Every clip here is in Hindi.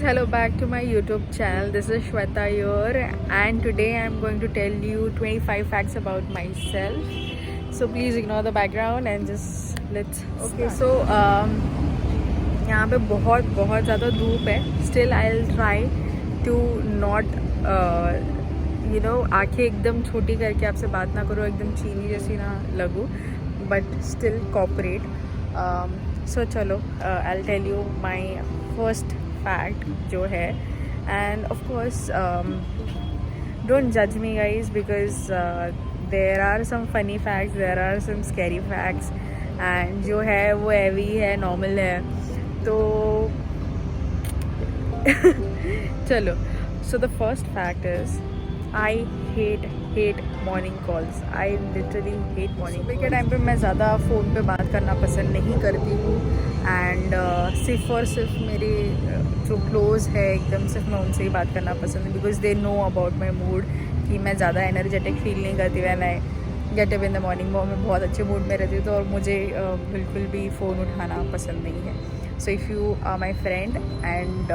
hello back to my YouTube channel. This is Shweta here, and today I'm going to tell you 25 facts about myself. So please ignore the background and just let's okay. So यहाँ पे बहुत बहुत ज़्यादा धूप है. Still I'll try to not आंखें एकदम छोटी करके आपसे बात ना करूँ, एकदम चीनी जैसी ना लगूँ, but still cooperate. So चलो I'll tell you my first fact जो है, and of course don't judge me guys, because there are some funny facts, there are some scary facts, and जो है वो heavy है, normal है, तो चलो. So the first fact is I hate morning calls. I literally hate morning. सुबह के टाइम पे मैं ज़्यादा फ़ोन पे बात करना पसंद नहीं करती हूँ, एंड सिर्फ और सिर्फ मेरे जो क्लोज़ है एकदम सिर्फ मैं उनसे ही बात करना पसंद है, because they know about my mood कि मैं ज़्यादा एनर्जेटिक फील नहीं करती. When I get up in the morning मैं बहुत अच्छे मूड में रहती हूँ, तो और मुझे बिल्कुल भी फ़ोन उठाना पसंद नहीं है. So if you are my friend and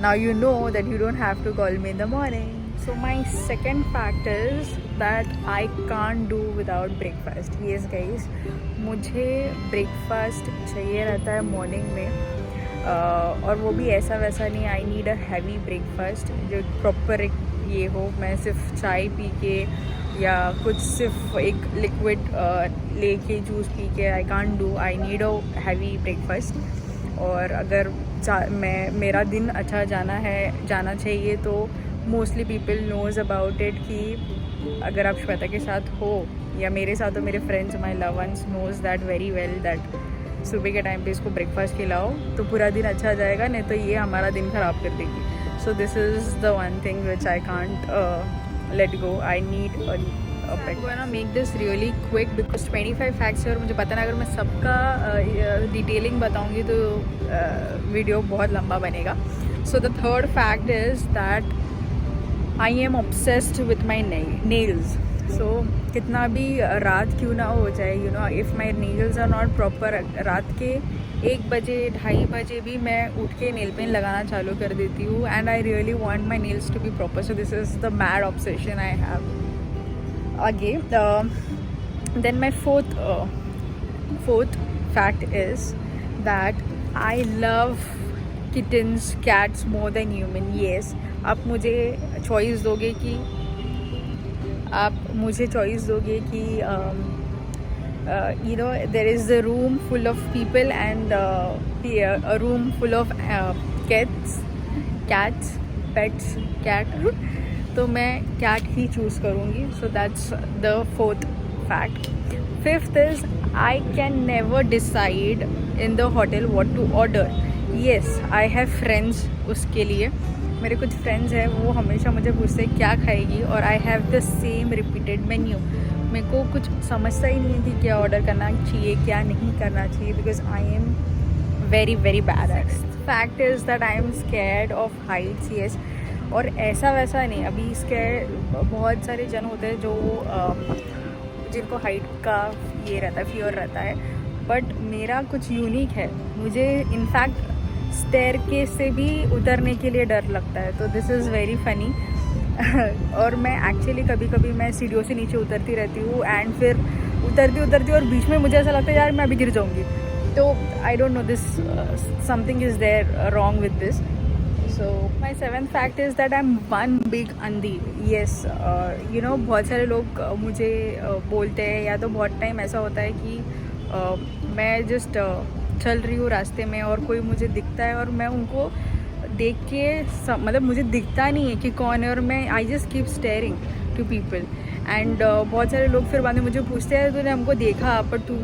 now you know that you don't have to call me in the morning. So my second fact is that I can't do without breakfast. Yes guys, मुझे breakfast चाहिए रहता है मॉर्निंग में, और वो भी ऐसा वैसा नहीं. I need a heavy breakfast जो प्रॉपर ये हो. मैं सिर्फ चाय पी के या कुछ सिर्फ एक लिक्विड लेके जूस पी के I can't do. I need a heavy breakfast. और अगर मेरा दिन अच्छा जाना चाहिए तो mostly people knows about it कि अगर आप श्वेता के साथ हो या मेरे साथ हो, मेरे friends my love ones knows that very well that सुबह के टाइम पे इसको ब्रेकफास्ट खिलाओ तो पूरा दिन अच्छा जाएगा, नहीं तो ये हमारा दिन ख़राब कर देगी. So this is the one thing which I can't let go. I need ना make this really quick because 25 facts है और मुझे पता नहीं अगर मैं सबका डिटेलिंग बताऊंगी तो वीडियो बहुत लंबा बनेगा. So the third fact is that I am obsessed with my nails. सो कितना भी रात क्यों ना हो जाए, you know, if my nails are not proper, रात के 1 बजे 2:30 बजे भी मैं उठ के नेल पेंट लगाना चालू कर देती हूँ, and I really want my nails to be proper. So this is the mad obsession I have. Again, then my fourth fact is that I love kittens, cats more than human. Yes, आप मुझे choice दोगे कि you know, there is a room full of people and a room full of cats, pets, cat. तो मैं कैट ही चूज़ करूँगी. So that's the fourth fact. Fifth is I can never decide in the hotel what to order. Yes, I have friends. उसके लिए मेरे कुछ फ्रेंड्स हैं, वो हमेशा मुझे पूछते हैं क्या खाएगी, और I have the same repeated menu. मेरे को कुछ समझता ही नहीं है कि क्या ऑर्डर करना चाहिए क्या नहीं करना चाहिए, because I am very very bad eight. Fact is that I am scared of Heights. Yes, और ऐसा वैसा नहीं. अभी इसके बहुत सारे जन होते हैं जो जिनको हाइट का ये रहता है, फियर रहता है, बट मेरा कुछ यूनिक है. मुझे इनफैक्ट स्टेयरकेस से भी उतरने के लिए डर लगता है, तो दिस इज़ वेरी फ़नी. और मैं एक्चुअली कभी कभी मैं सीढ़ियों से नीचे उतरती रहती हूँ, एंड फिर उतरती और बीच में मुझे ऐसा लगता है यार मैं अभी गिर जाऊँगी. तो I don't know, this something is there wrong with this. So my seventh fact is that I'm one big अंधी. Yes, you know, बहुत सारे लोग मुझे बोलते हैं, या तो बहुत टाइम ऐसा होता है कि मैं जस्ट चल रही हूँ रास्ते में और कोई मुझे दिखता है और मैं उनको देख के मतलब मुझे दिखता नहीं है कि कौन है, और मैं I just keep staring to people. And बहुत सारे लोग फिर बाद में मुझे पूछते हैं तूने हमको देखा पर तू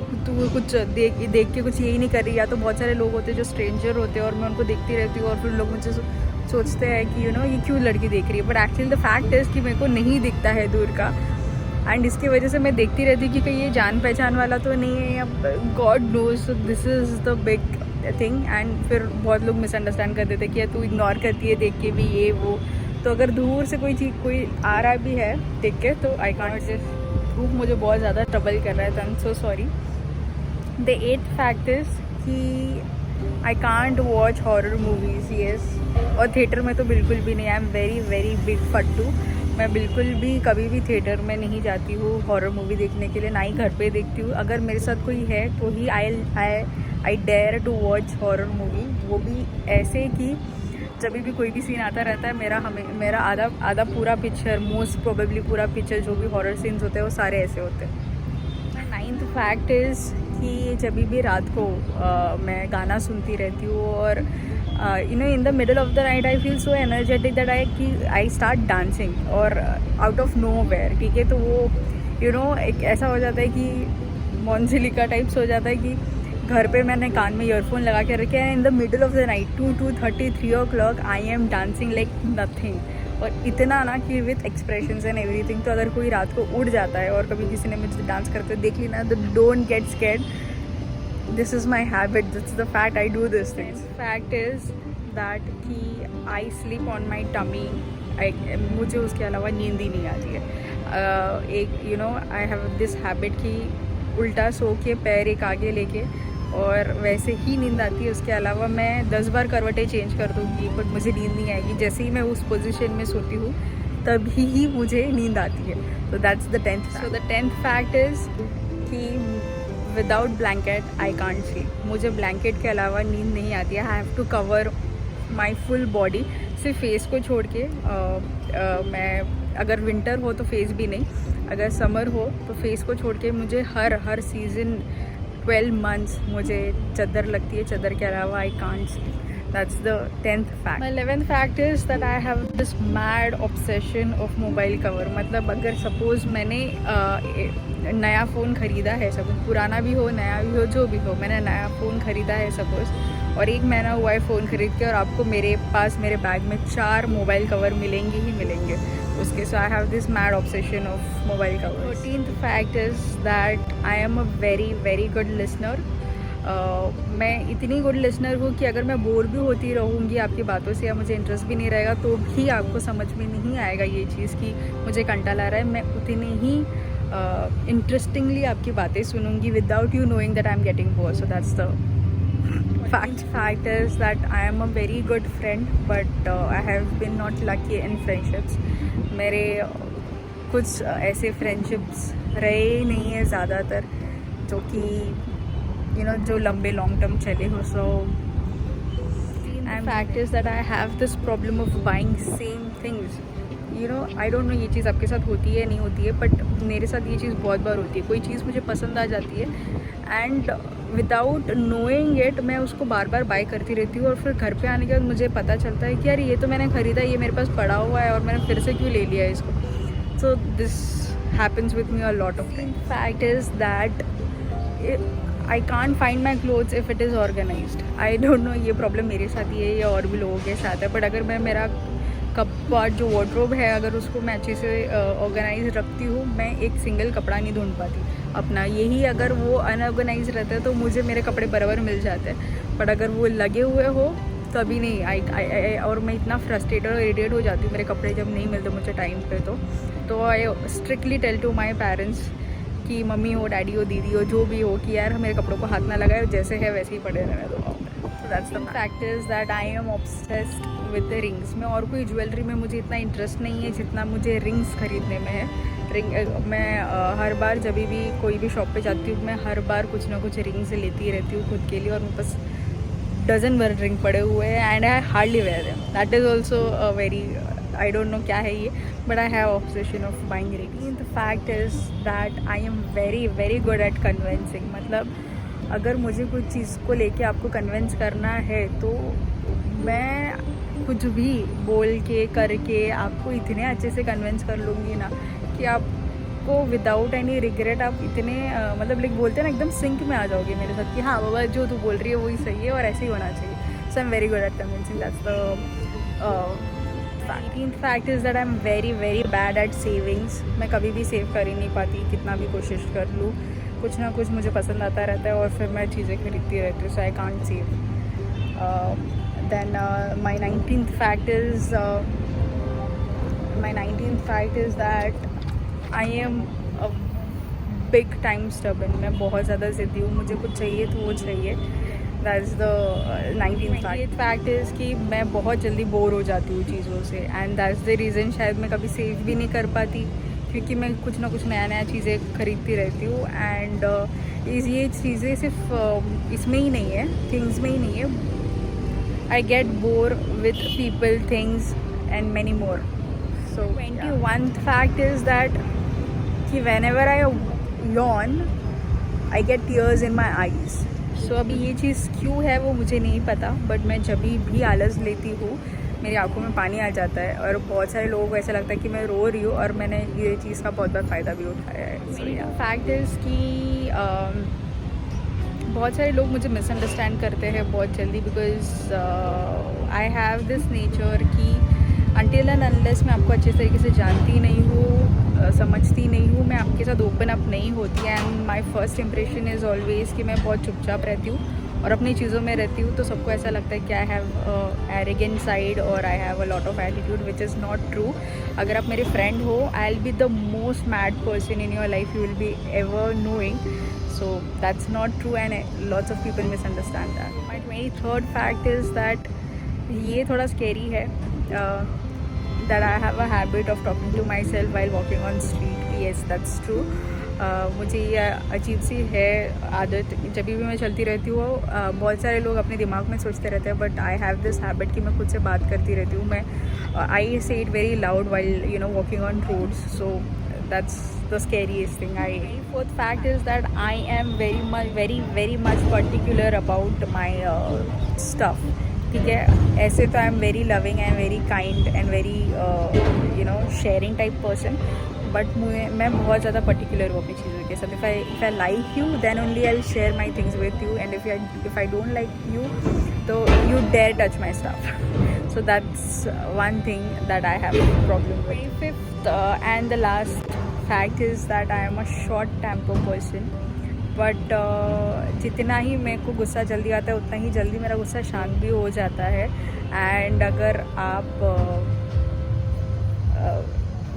कुछ देख के कुछ यही नहीं कर रही. या तो बहुत सारे लोग होते हैं जो स्ट्रेंजर होते हैं और मैं उनको देखती रहती हूँ, और फिर लोग मुझे सोचते हैं कि यू नो ये क्यों लड़की देख रही है, but actually the fact is कि मेरे को नहीं दिखता है दूर का, एंड इसकी वजह से मैं देखती रहती हूँ कि कहीं ये जान पहचान वाला तो नहीं है, या god knows. So this is the big thing. And फिर बहुत लोग मिसअंडरस्टैंड कर देते कि तू इग्नोर करती है देख के भी ये वो. तो अगर दूर से कोई आ रहा भी है देख के तो आई कांट जस्ट. धूप मुझे बहुत ज़्यादा ट्रबल कर रहा है, तो I am so sorry. The 8th fact is कि I can't watch horror movies, yes. और थिएटर में तो बिल्कुल भी नहीं। I am very very big फट्टू। मैं बिल्कुल भी कभी भी थिएटर में नहीं जाती हूँ हॉरर मूवी देखने के लिए, ना ही घर पे देखती हूँ। अगर मेरे साथ कोई है तो ही I dare to watch horror movie, वो भी ऐसे कि जब भी कोई भी सीन आता रहता है मेरा आधा पूरा पिक्चर, मोस्ट प्रोबेबली पूरा पिक्चर जो भी हॉरर सीन्स होते हैं वो सारे ऐसे होते हैं। 9th फैक्ट इज़ कि जब भी रात को मैं गाना सुनती रहती हूँ और in the middle of the night I feel so energetic that I start dancing और आउट ऑफ नो वेयर, ठीक है। तो वो एक ऐसा हो जाता है कि मॉन्जिलिका टाइप्स हो जाता है कि घर पे मैंने कान में ईयरफोन लगा के रखे हैं, in the middle of the night 2:30 3 o'clock I am dancing like nothing. और इतना ना कि विथ एक्सप्रेशंस एंड एवरीथिंग। तो अगर कोई रात को उड़ जाता है और कभी किसी ने मुझे डांस करते देख ली ना, तो don't get scared, this is my habit, this is the fact, I do this things. Fact is that कि I sleep on my tummy. मुझे उसके अलावा नींद ही नहीं आती है। एक आई हैव दिस हैबिट कि उल्टा सो के पैर एक आगे लेके और वैसे ही नींद आती है। उसके अलावा मैं 10 बार करवटें चेंज कर दूँगी बट मुझे नींद नहीं आएगी। जैसे ही मैं उस पोजीशन में सोती हूँ तभी ही मुझे नींद आती है। तो that's the 10th। So the 10th fact is कि without blanket I can't sleep. मुझे ब्लैंकेट के अलावा नींद नहीं आती है। I have to cover my full body, सिर्फ फेस को छोड़ के। मैं अगर विंटर हो तो फेस भी नहीं, अगर समर हो तो फेस को छोड़ के मुझे हर सीज़न 12 months मुझे चादर लगती है। चादर के अलावा आई can't sleep. That's the 10th fact. My 11th fact is that I have this mad obsession of mobile cover. मतलब अगर सपोज़ मैंने नया फ़ोन ख़रीदा है, सपोज पुराना भी हो नया भी हो जो भी हो, मैंने नया फ़ोन ख़रीदा है सपोज़, और 1 महीना हुआ है फ़ोन ख़रीद के, और आपको मेरे पास मेरे बैग में 4 मोबाइल कवर मिलेंगे ही मिलेंगे उसके। So I have this mad obsession of mobile cover. 14th fact is that I am a very very good listener. मैं इतनी गुड लिसनर हूँ कि अगर मैं बोर भी होती रहूँगी आपकी बातों से या मुझे इंटरेस्ट भी नहीं रहेगा तो भी आपको समझ में नहीं आएगा ये चीज़ कि मुझे कंटाला रहा है। मैं उतनी ही इंटरेस्टिंगली आपकी बातें सुनूंगी without you knowing that I am getting bore. So that's the fact is that I am a very good friend but I have been not lucky in friendships. मेरे कुछ ऐसे फ्रेंडशिप्स रहे ही नहीं है ज़्यादातर जो कि जो लंबे लॉन्ग टर्म चले हो। सो fact is that I have this problem of buying same things. I don't know ये चीज़ आपके साथ होती है नहीं होती है, बट मेरे साथ ये चीज़ बहुत बार होती है। कोई चीज़ मुझे पसंद आ जाती है एंड विदाउट नोइंग इट मैं उसको बार बार बाय करती रहती हूँ, और फिर घर पे आने के बाद मुझे पता चलता है कि यार ये तो मैंने ख़रीदा, ये मेरे पास पड़ा हुआ है और मैंने फिर से क्यों ले लिया है इसको। So this happens with me a lot of time. Fact is that I can't find my clothes if it is organized. I don't know ये प्रॉब्लम मेरे साथ ही है या और भी लोगों के साथ है, बट अगर मैं मेरा कपबोर्ड जो वार्डरोब है अगर उसको मैं अच्छे से ऑर्गेनाइज रखती हूँ, मैं एक सिंगल कपड़ा नहीं ढूंढ पाती अपना। यही अगर वो अनऑर्गेनाइज रहता है तो मुझे मेरे कपड़े बराबर मिल जाते हैं, बट अगर वो लगे हुए हो तभी नहीं। आई और मैं इतना फ्रस्ट्रेटेड और इरिटेट हो जाती हूँ मेरे कपड़े जब नहीं मिलते मुझे टाइम पे। तो I strictly tell to my parents कि मम्मी हो डैडी हो दीदी हो जो भी हो कि यार मेरे कपड़ों को हाथ ना लगाए, जैसे है वैसे ही पड़े रहने दो। That's the fact is that I am obsessed with the rings. में और कोई ज्वेलरी में मुझे इतना इंटरेस्ट नहीं है जितना मुझे रिंग्स खरीदने में है। मैं हर बार जब भी कोई भी शॉप पे जाती हूँ मैं हर बार कुछ ना कुछ रिंग्स लेती रहती हूँ खुद के लिए, और मेरे पास डजन भर रिंग पड़े हुए हैं and I hardly wear them. That is also very I don't no क्या है ये, but I have obsession of buying rings. The fact is that I am very very good at convincing. मतलब अगर मुझे कुछ चीज़ को लेके आपको कन्विंस करना है तो मैं कुछ भी बोल के करके आपको इतने अच्छे से कन्विंस कर लूँगी ना कि आपको विदाउट एनी रिग्रेट आप इतने मतलब लाइक बोलते हैं ना एकदम सिंक में आ जाओगे मेरे साथ कि हाँ बाबा जो तू बोल रही है वही सही है और ऐसे ही होना चाहिए। So I am very good at convincing. That's the 18th fact is that I am very very bad at savings. मैं कभी भी सेव कर ही नहीं पाती कितना भी कोशिश कर लूँ। कुछ ना कुछ मुझे पसंद आता रहता है और फिर मैं चीज़ें खरीदती रहती हूँ। So I can't save. Then my 19th fact is that I am a big time stubborn. मैं बहुत ज़्यादा ज़िद्दी हूँ, मुझे कुछ चाहिए तो वो चाहिए। That's the 19th fact is कि मैं बहुत जल्दी बोर हो जाती हूँ चीज़ों से, एंड दैट्स द रीज़न शायद मैं कभी सेव भी नहीं कर पाती, क्योंकि मैं कुछ ना कुछ नया नया चीज़ें खरीदती रहती हूँ। एंड ये चीज़ें सिर्फ इसमें ही नहीं है, थिंग्स में ही नहीं है। I get bore with people, things and many more. So 21th fact is that कि whenever I yawn I get tears in my eyes. सो अभी ये चीज़ क्यों है वो मुझे नहीं पता, बट मैं जब भी आलस लेती हूँ मेरी आंखों में पानी आ जाता है, और बहुत सारे लोगों को ऐसा लगता है कि मैं रो रही हूँ, और मैंने ये चीज़ का बहुत बड़ा फ़ायदा भी उठाया है। फैक्ट इज़ कि बहुत सारे लोग मुझे मिसअंडरस्टैंड करते हैं बहुत जल्दी, because I have this nature कि अनटिल एंड अनलेस मैं आपको अच्छे तरीके से जानती नहीं हूँ, समझती नहीं हूँ, मैं आपके साथ ओपन अप नहीं होती। And my first impression is always कि मैं बहुत चुपचाप रहती हूँ और अपनी चीज़ों में रहती हूँ, तो सबको ऐसा लगता है कि आई हैव एरोगेंट साइड और I have a lot of attitude, which is not true. अगर आप मेरे फ्रेंड हो, I will be the most mad person in your life you will be ever knowing. So that's not true, and lots of people misunderstand that. My 23rd fact is that, ये थोड़ा स्केरी है, that I have a habit of talking to myself while walking on street. Yes, that's true. मुझे ये अजीब सी है आदत, जब भी मैं चलती रहती हूँ बहुत सारे लोग अपने दिमाग में सोचते रहते हैं, but I have this habit कि मैं खुद से बात करती रहती हूँ। मैं I say it very loud while walking on roads, so that's the scariest thing. I 4th fact is that I am very much particular about my stuff. ठीक है, ऐसे तो I am very loving and very kind and very sharing type person, but मैं बहुत ज़्यादा पर्टिकुलर हूँ अपनी चीज़ों के साथ। If I like you then only I will share my things with you, and if I don't like you तो you dare touch my stuff. So that's one thing that I have problem with. 5th and the last fact is that I am a short temper person, but जितना ही मेरे को गुस्सा जल्दी आता है उतना ही जल्दी मेरा गुस्सा शांत भी हो जाता है। एंड अगर आप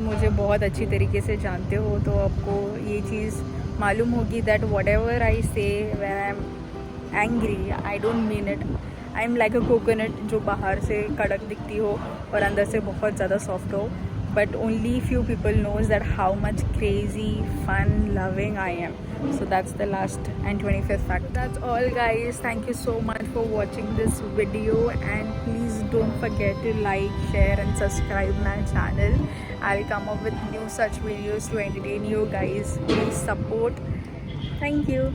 मुझे बहुत अच्छी तरीके से जानते हो तो आपको ये चीज़ मालूम होगी दैट वट एवर आई से when I am angry I don't mean it. I am like a coconut जो बाहर से कड़क दिखती हो और अंदर से बहुत ज़्यादा सॉफ्ट हो, but only few people knows that how much crazy, fun, loving I am. So that's the last and 25th fact. That's all guys, thank you so much for watching this video, and please don't forget to like, share and subscribe my channel. I'll come up with new such videos to entertain you guys. Please support. Thank you.